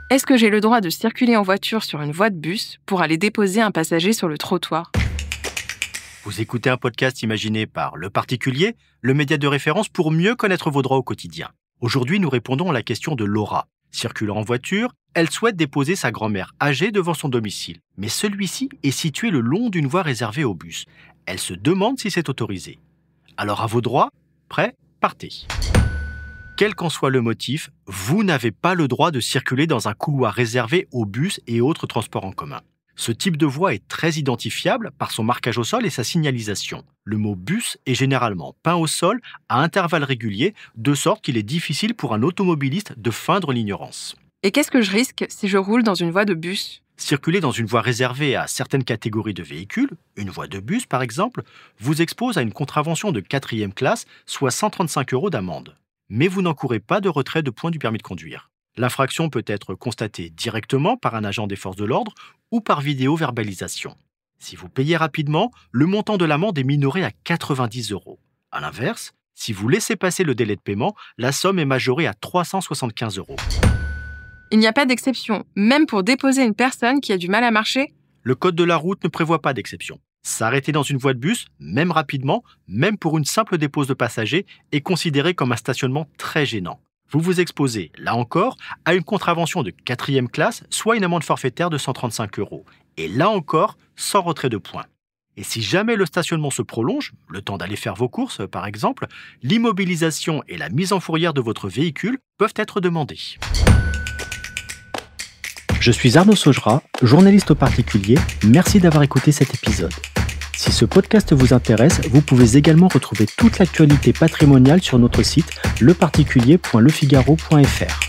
Est-ce que j'ai le droit de circuler en voiture sur une voie de bus pour aller déposer un passager sur le trottoir ? Vous écoutez un podcast imaginé par Le Particulier, le média de référence pour mieux connaître vos droits au quotidien. Aujourd'hui, nous répondons à la question de Laura. Circulant en voiture, elle souhaite déposer sa grand-mère âgée devant son domicile. Mais celui-ci est situé le long d'une voie réservée aux bus. Elle se demande si c'est autorisé. Alors à vos droits, prêts, partez. Quel qu'en soit le motif, vous n'avez pas le droit de circuler dans un couloir réservé aux bus et autres transports en commun. Ce type de voie est très identifiable par son marquage au sol et sa signalisation. Le mot « bus » est généralement peint au sol à intervalles réguliers, de sorte qu'il est difficile pour un automobiliste de feindre l'ignorance. Et qu'est-ce que je risque si je roule dans une voie de bus ? Circuler dans une voie réservée à certaines catégories de véhicules, une voie de bus par exemple, vous expose à une contravention de 4e classe, soit 135 € d'amende. Mais vous n'encourez pas de retrait de points du permis de conduire. L'infraction peut être constatée directement par un agent des forces de l'ordre ou par vidéo-verbalisation. Si vous payez rapidement, le montant de l'amende est minoré à 90 €. A l'inverse, si vous laissez passer le délai de paiement, la somme est majorée à 375 €. Il n'y a pas d'exception, même pour déposer une personne qui a du mal à marcher ? Le code de la route ne prévoit pas d'exception. S'arrêter dans une voie de bus, même rapidement, même pour une simple dépose de passagers, est considéré comme un stationnement très gênant. Vous vous exposez, là encore, à une contravention de 4e classe, soit une amende forfaitaire de 135 €. Et là encore, sans retrait de points. Et si jamais le stationnement se prolonge, le temps d'aller faire vos courses par exemple, l'immobilisation et la mise en fourrière de votre véhicule peuvent être demandées. Je suis Arnaud Saugera, journaliste au particulier. Merci d'avoir écouté cet épisode. Si ce podcast vous intéresse, vous pouvez également retrouver toute l'actualité patrimoniale sur notre site leparticulier.lefigaro.fr.